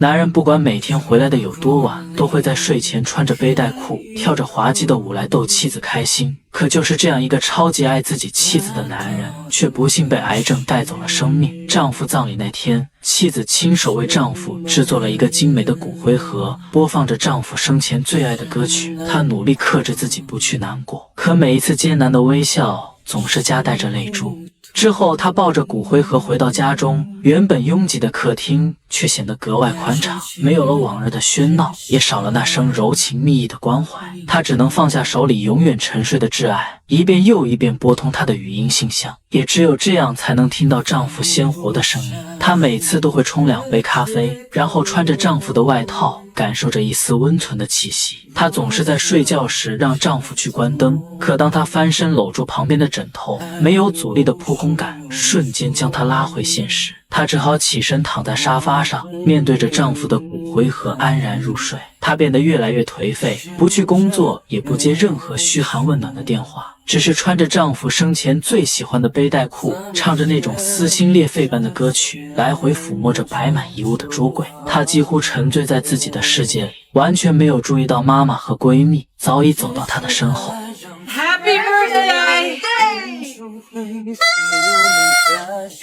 男人不管每天回来的有多晚，都会在睡前穿着背带裤，跳着滑稽的舞来逗妻子开心。可就是这样一个超级爱自己妻子的男人，却不幸被癌症带走了生命。丈夫葬礼那天，妻子亲手为丈夫制作了一个精美的骨灰盒，播放着丈夫生前最爱的歌曲。她努力克制自己不去难过，可每一次艰难的微笑总是夹带着泪珠。之后，他抱着骨灰盒回到家中，原本拥挤的客厅却显得格外宽敞，没有了往日的喧闹，也少了那声柔情蜜意的关怀。他只能放下手里永远沉睡的挚爱，一遍又一遍拨通他的语音信箱，也只有这样才能听到丈夫鲜活的声音。她每次都会冲2杯咖啡，然后穿着丈夫的外套，感受着一丝温存的气息。她总是在睡觉时让丈夫去关灯，可当她翻身搂住旁边的枕头，没有阻力的扑空感瞬间将她拉回现实。她只好起身躺在沙发上，面对着丈夫的骨灰盒安然入睡。她变得越来越颓废，不去工作，也不接任何嘘寒问暖的电话，只是穿着丈夫生前最喜欢的背带裤，唱着那种撕心裂肺般的歌曲，来回抚摸着摆满遗物的桌柜。她几乎沉醉在自己的世界里，完全没有注意到妈妈和闺蜜早已走到她的身后。Happy birthday！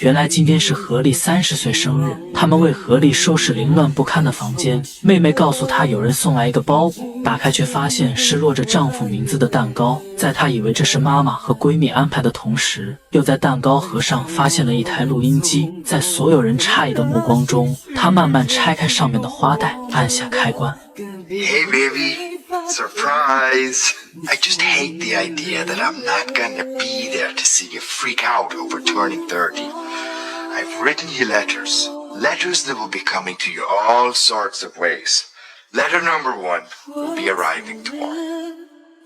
原来今天是何丽30岁生日，他们为何丽收拾凌乱不堪的房间。妹妹告诉她，有人送来一个包裹，打开却发现是落着丈夫名字的蛋糕。在她以为这是妈妈和闺蜜安排的同时，又在蛋糕盒上发现了一台录音机。在所有人诧异的目光中，她慢慢拆开上面的花带，按下开关。Hey baby, surprise! I just hate the idea that I'm not gonna be there to see you freak out over turning 30. I've written you letters that will be coming to you all sorts of ways. Letter number 1 will be arriving tomorrow.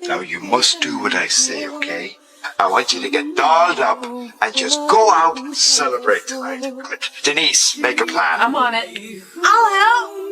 Now you must do what I say, okay? I want you to get dolled up and just go out and celebrate tonight. Denise, make a plan. I'm on it. I'll help.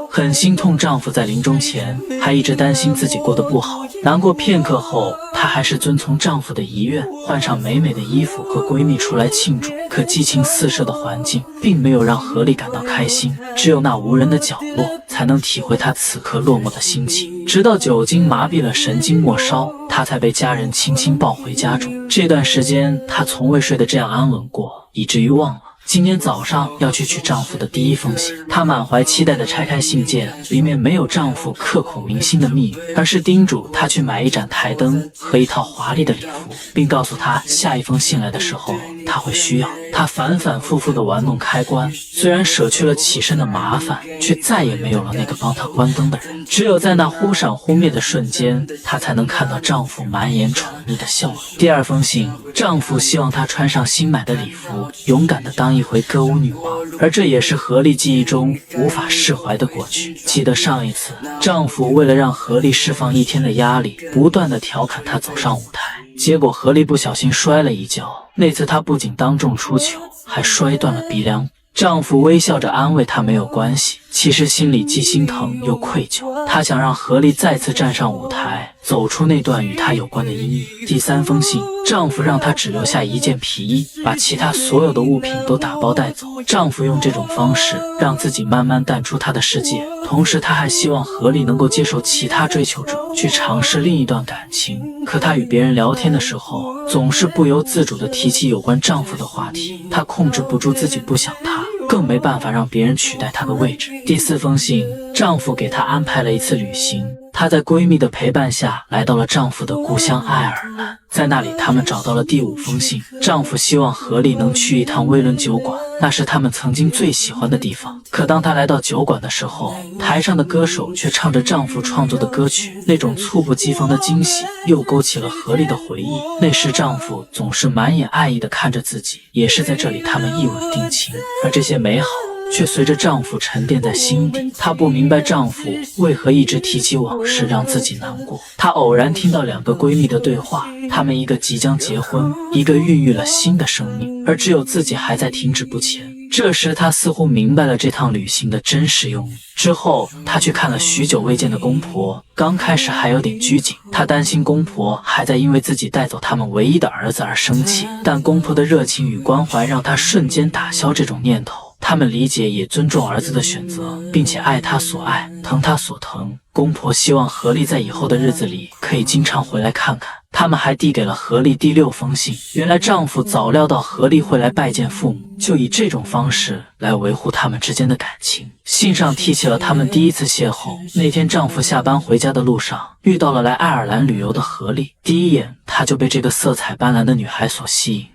很心痛丈夫在临终前还一直担心自己过得不好，难过片刻后，她还是遵从丈夫的遗愿，换上美美的衣服和闺蜜出来庆祝。可激情四射的环境并没有让何丽感到开心，只有那无人的角落才能体会她此刻落寞的心情。直到酒精麻痹了神经末梢，她才被家人轻轻抱回家中。这段时间，她从未睡得这样安稳过，以至于忘了今天早上要去取丈夫的第一封信。她满怀期待地拆开信件，里面没有丈夫刻骨铭心的密语，而是叮嘱她去买一盏台灯和一套华丽的礼服，并告诉她下一封信来的时候她会需要。她反反复复地玩弄开关，虽然舍去了起身的麻烦，却再也没有了那个帮她关灯的人。只有在那忽闪忽灭的瞬间，她才能看到丈夫满眼宠溺的笑容。第2封信，丈夫希望她穿上新买的礼服，勇敢地当一回歌舞女王，而这也是何丽记忆中无法释怀的过去。记得上一次，丈夫为了让何丽释放一天的压力，不断地调侃她走上舞台，结果何丽不小心摔了一跤。那次她不仅当众出糗，还摔断了鼻梁。丈夫微笑着安慰她没有关系，其实心里既心疼又愧疚。他想让何丽再次站上舞台，走出那段与她有关的阴影。第3封信，丈夫让她只留下一件皮衣，把其他所有的物品都打包带走。丈夫用这种方式让自己慢慢淡出她的世界，同时他还希望何丽能够接受其他追求者，去尝试另一段感情。可她与别人聊天的时候，总是不由自主地提起有关丈夫的话题，她控制不住自己不想他，更没办法让别人取代她的位置。第4封信，丈夫给她安排了一次旅行，她在闺蜜的陪伴下来到了丈夫的故乡爱尔兰，在那里他们找到了第5封信，丈夫希望何丽能去一趟威伦酒馆，那是他们曾经最喜欢的地方。可当她来到酒馆的时候，台上的歌手却唱着丈夫创作的歌曲，那种猝不及防的惊喜又勾起了何丽的回忆。那时丈夫总是满眼爱意地看着自己，也是在这里他们一吻定情，而这些美好却随着丈夫沉淀在心底。她不明白丈夫为何一直提起往事让自己难过。她偶然听到2个闺蜜的对话，她们一个即将结婚，一个孕育了新的生命，而只有自己还在停滞不前。这时她似乎明白了这趟旅行的真实用意。之后她去看了许久未见的公婆，刚开始还有点拘谨，她担心公婆还在因为自己带走他们唯一的儿子而生气，但公婆的热情与关怀让她瞬间打消这种念头。他们理解也尊重儿子的选择，并且爱他所爱，疼他所疼。公婆希望何丽在以后的日子里可以经常回来看看。他们还递给了何丽第6封信。原来丈夫早料到何丽会来拜见父母，就以这种方式来维护他们之间的感情。信上提起了他们第一次邂逅。那天丈夫下班回家的路上遇到了来爱尔兰旅游的何丽，第一眼他就被这个色彩斑斓的女孩所吸引。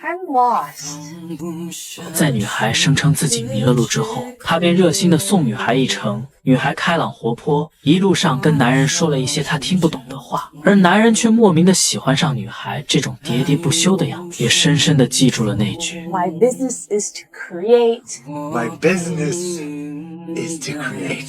I'm lost. 在女孩声称自己迷了路之后，他便热心地送女孩一程。女孩开朗活泼，一路上跟男人说了一些他听不懂的话，而男人却莫名地喜欢上女孩这种喋喋不休的样子，也深深地记住了那句 My business is to create. My business is to create.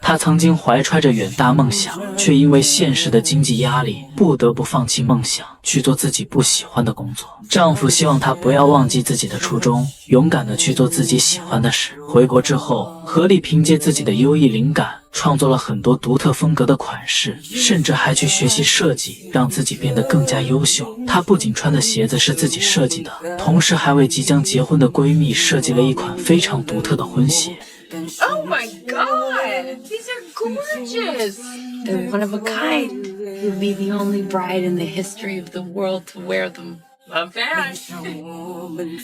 她曾经怀揣着远大梦想，却因为现实的经济压力，不得不放弃梦想，去做自己不喜欢的工作。丈夫希望她不要忘记自己的初衷，勇敢地去做自己喜欢的事。回国之后，何丽凭借自己的优异灵感，创作了很多独特风格的款式，甚至还去学习设计，让自己变得更加优秀。她不仅穿的鞋子是自己设计的，同时还为即将结婚的闺蜜设计了一款非常独特的婚鞋。Oh my god! These are gorgeous! They're one of a kind. You'll be the only bride in the history of the world to wear them. Not bad.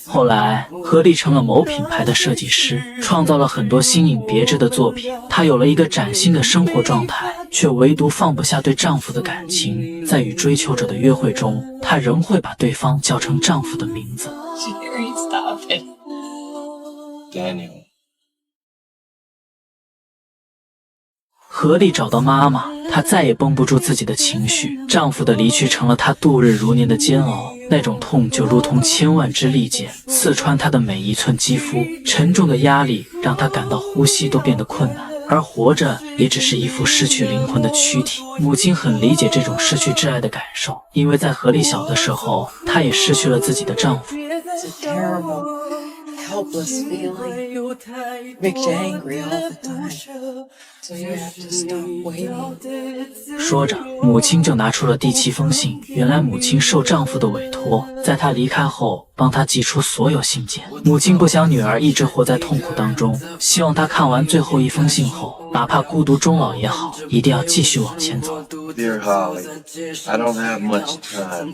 后来，何丽成了某品牌的设计师，创造了很多新颖别致的作品。她有了一个崭新的生活状态，却唯独放不下对丈夫的感情。在与追求者的约会中，她仍会把对方叫成丈夫的名字。Jerry, stop it. Daniel. 何丽找到妈妈，她再也绷不住自己的情绪，丈夫的离去成了她度日如年的煎熬。那种痛就如同千万支利剑，刺穿她的每一寸肌肤。沉重的压力让她感到呼吸都变得困难，而活着也只是一副失去灵魂的躯体。母亲很理解这种失去挚爱的感受，因为在何丽小的时候，她也失去了自己的丈夫。 It's a terrible, helpless feeling. Makes you angry all the time. So you have to stop waiting. 说着，母亲就拿出了第7封信。原来母亲受丈夫的委托，在她离开后帮她寄出所有信件。母亲不想女儿一直活在痛苦当中，希望她看完最后一封信后，哪怕孤独终老也好，一定要继续往前走。 Dear Holly, I don't have much time,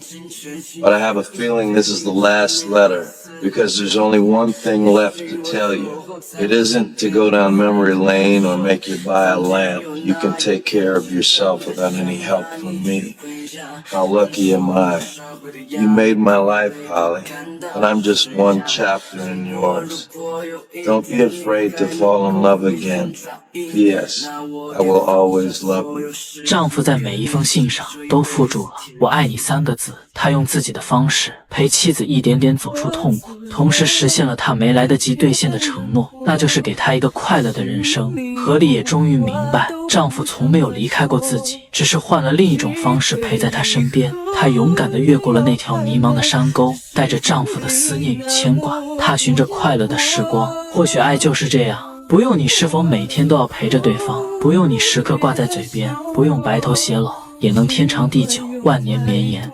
but I have a feeling this is the last letter because there's only one thing left to tell you. It isn't to go down memory lane or make you buy a lamp. You can take care of yourself without any help from me. How lucky am I? You made my life, Holly, and I'm just one chapter in yours. Don't be afraid to fall in love again. P.S. I will always love you. 丈夫在每一封信上都附注了“我爱你”3个字。他用自己的方式陪妻子一点点走出痛苦，同时实现了他没来得及兑现的承诺，那就是给他一个快乐的人生。何丽也终于明白，丈夫从没有离开过自己，只是换了另一种方式陪在她身边。她勇敢地越过了那条迷茫的山沟，带着丈夫的思念与牵挂，踏寻着快乐的时光。或许爱就是这样。 不用你是否每天都要陪着对方，不用你时刻挂在嘴边，不用白头偕老，也能天长地久，万年绵延。